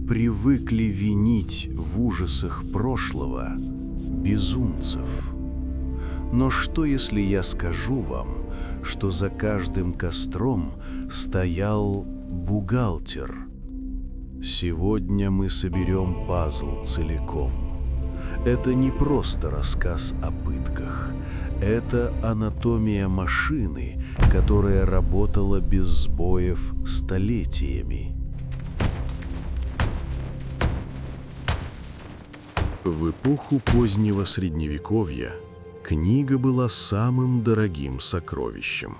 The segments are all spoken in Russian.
привыкли винить в ужасах прошлого безумцев. Но что, если я скажу вам, что за каждым костром стоял бухгалтер? Сегодня мы соберем пазл целиком. Это не просто рассказ о пытках. Это анатомия машины, которая работала без сбоев столетиями. В эпоху позднего Средневековья книга была самым дорогим сокровищем.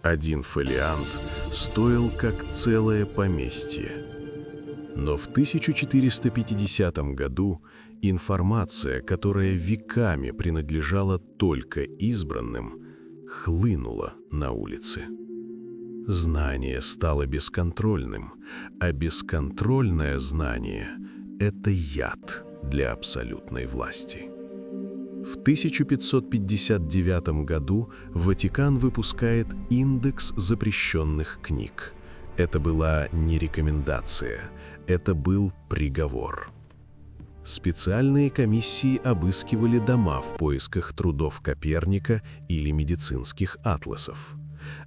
Один фолиант стоил как целое поместье. Но в 1450 году информация, которая веками принадлежала только избранным, хлынула на улицы. Знание стало бесконтрольным, а бесконтрольное знание – это яд для абсолютной власти. В 1559 году Ватикан выпускает индекс запрещенных книг. Это была не рекомендация, это был приговор. Специальные комиссии обыскивали дома в поисках трудов Коперника или медицинских атласов.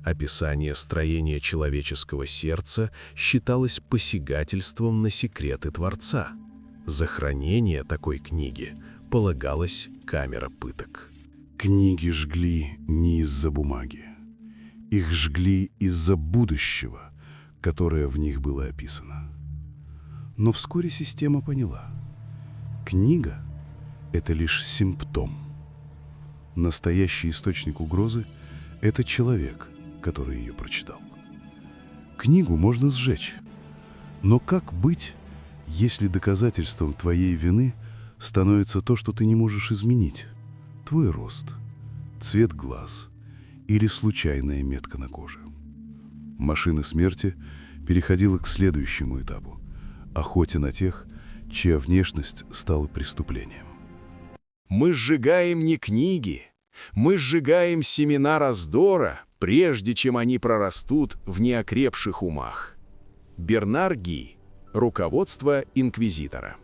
Описание строения человеческого сердца считалось посягательством на секреты Творца. За хранение такой книги полагалась камера пыток. Книги жгли не из-за бумаги. Их жгли из-за будущего, которое в них было описано. Но вскоре система поняла. Книга – это лишь симптом. Настоящий источник угрозы – это человек, который ее прочитал. Книгу можно сжечь. Но как быть, если доказательством твоей вины становится то, что ты не можешь изменить? Твой рост, цвет глаз или случайная метка на коже. Машина смерти переходила к следующему этапу – охоте на тех, чья внешность стала преступлением. Мы сжигаем не книги, мы сжигаем семена раздора, прежде чем они прорастут в неокрепших умах. Бернар Ги. Руководство инквизитора.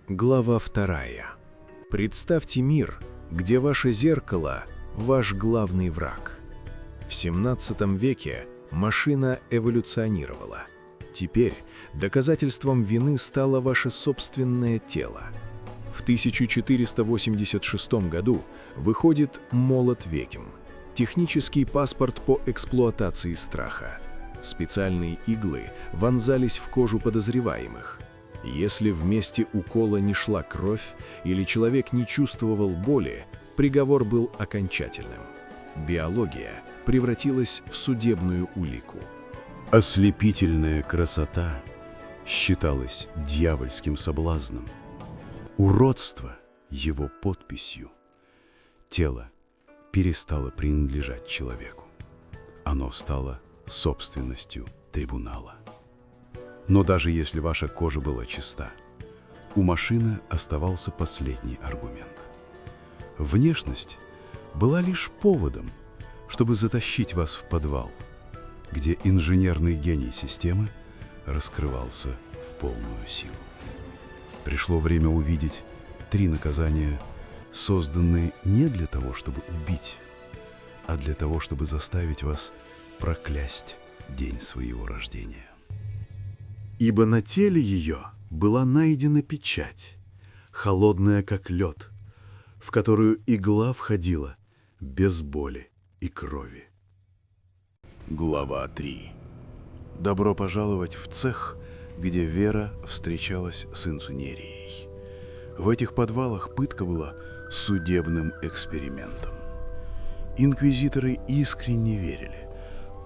Глава 2. Представьте мир, где ваше зеркало – ваш главный враг. В 17 веке машина эволюционировала. Теперь доказательством вины стало ваше собственное тело. В 1486 году выходит «Молот Векем» – технический паспорт по эксплуатации страха. Специальные иглы вонзались в кожу подозреваемых. Если в месте укола не шла кровь или человек не чувствовал боли, приговор был окончательным. Биология превратилась в судебную улику. Ослепительная красота считалась дьявольским соблазном. Уродство – его подписью. Тело перестало принадлежать человеку. Оно стало собственностью трибунала. Но даже если ваша кожа была чиста, у машины оставался последний аргумент. Внешность была лишь поводом, чтобы затащить вас в подвал, где инженерный гений системы раскрывался в полную силу. Пришло время увидеть 3 наказания, созданные не для того, чтобы убить, а для того, чтобы заставить вас проклясть день своего рождения. Ибо на теле ее была найдена печать, холодная как лед, в которую игла входила без боли и крови. Глава 3. Добро пожаловать в цех, где Вера встречалась с инженерией. В этих подвалах пытка была судебным экспериментом. Инквизиторы искренне верили,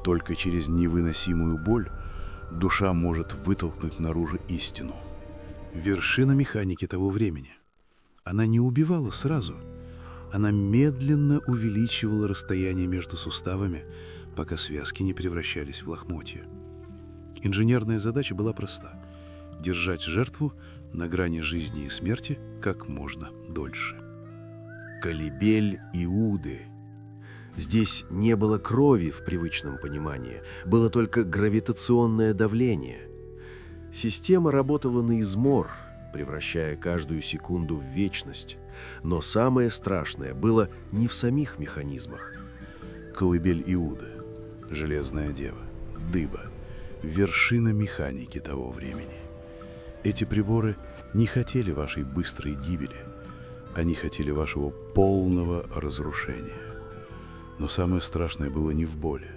только через невыносимую боль душа может вытолкнуть наружу истину. Вершина механики того времени. Она не убивала сразу. Она медленно увеличивала расстояние между суставами, пока связки не превращались в лохмотья. Инженерная задача была проста – держать жертву на грани жизни и смерти как можно дольше. Колыбель Иуды. Здесь не было крови в привычном понимании, было только гравитационное давление. Система работала на измор, превращая каждую секунду в вечность. Но самое страшное было не в самих механизмах. Колыбель Иуды, Железная Дева, Дыба, вершина механики того времени. Эти приборы не хотели вашей быстрой гибели, они хотели вашего полного разрушения. Но самое страшное было не в боли.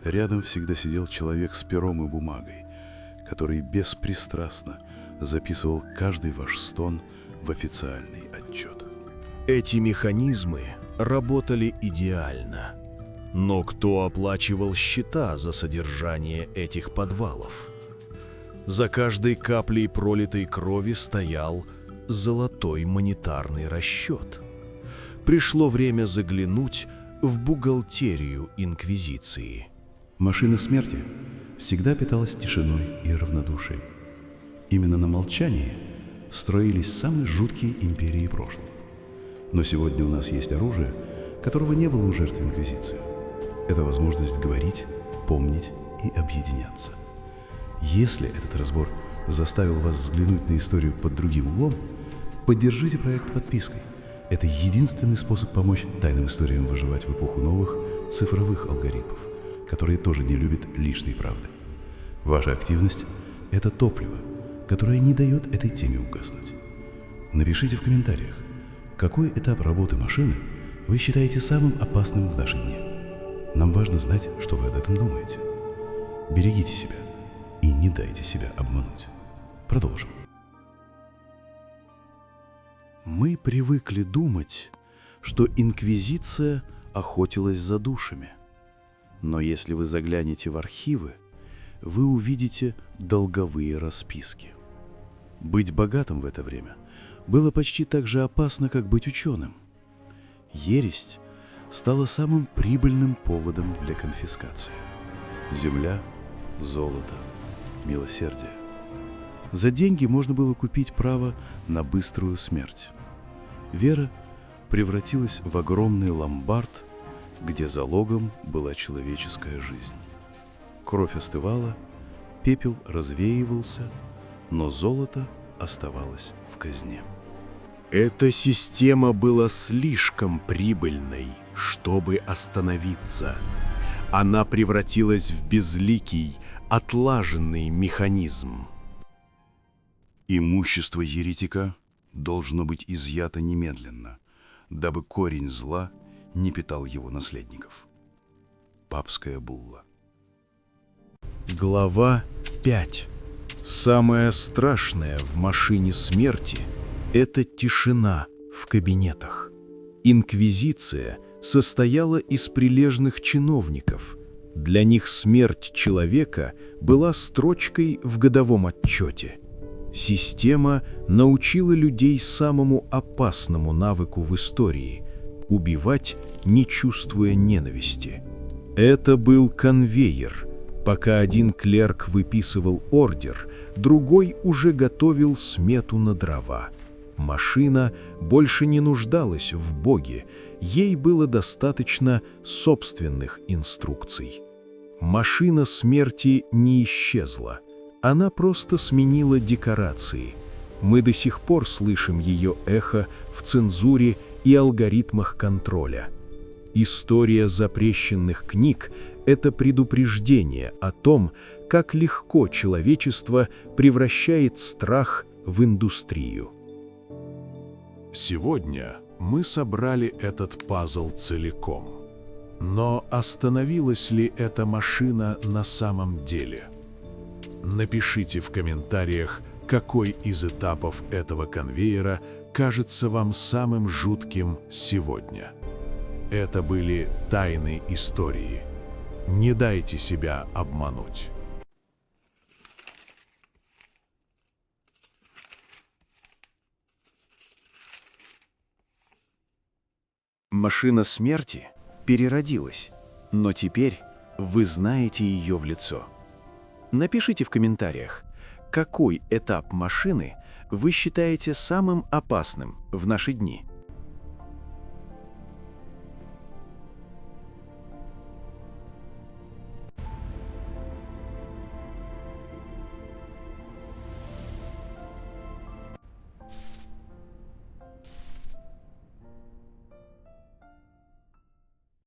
Рядом всегда сидел человек с пером и бумагой, который беспристрастно записывал каждый ваш стон в официальный отчет. Эти механизмы работали идеально. Но кто оплачивал счета за содержание этих подвалов? За каждой каплей пролитой крови стоял золотой монетарный расчет. Пришло время заглянуть в бухгалтерию Инквизиции. Машина смерти всегда питалась тишиной и равнодушием. Именно на молчании строились самые жуткие империи прошлого. Но сегодня у нас есть оружие, которого не было у жертв Инквизиции. Это возможность говорить, помнить и объединяться. Если этот разбор заставил вас взглянуть на историю под другим углом, поддержите проект подпиской. Это единственный способ помочь тайным историям выживать в эпоху новых цифровых алгоритмов, которые тоже не любят лишней правды. Ваша активность – это топливо, которое не дает этой теме угаснуть. Напишите в комментариях, какой этап работы машины вы считаете самым опасным в наши дни. Нам важно знать, что вы об этом думаете. Берегите себя и не дайте себя обмануть. Продолжим. Мы привыкли думать, что Инквизиция охотилась за душами. Но если вы заглянете в архивы, вы увидите долговые расписки. Быть богатым в это время было почти так же опасно, как быть ученым. Ересь стала самым прибыльным поводом для конфискации. Земля, золото, милосердие. За деньги можно было купить право на быструю смерть. Вера превратилась в огромный ломбард, где залогом была человеческая жизнь. Кровь остывала, пепел развеивался, но золото оставалось в казне. Эта система была слишком прибыльной, чтобы остановиться. Она превратилась в безликий, отлаженный механизм. Имущество еретика должно быть изъято немедленно, дабы корень зла не питал его наследников. Папская булла. Глава 5. Самое страшное в машине смерти – это тишина в кабинетах. Инквизиция состояла из прилежных чиновников. Для них смерть человека была строчкой в годовом отчете. Система научила людей самому опасному навыку в истории – убивать, не чувствуя ненависти. Это был конвейер. Пока один клерк выписывал ордер, другой уже готовил смету на дрова. Машина больше не нуждалась в Боге, ей было достаточно собственных инструкций. Машина смерти не исчезла. Она просто сменила декорации. Мы до сих пор слышим ее эхо в цензуре и алгоритмах контроля. История запрещенных книг – это предупреждение о том, как легко человечество превращает страх в индустрию. Сегодня мы собрали этот пазл целиком. Но остановилась ли эта машина на самом деле? Напишите в комментариях, какой из этапов этого конвейера кажется вам самым жутким сегодня. Это были тайны истории. Не дайте себя обмануть. Машина смерти переродилась, но теперь вы знаете ее в лицо. Напишите в комментариях, какой этап машины вы считаете самым опасным в наши дни.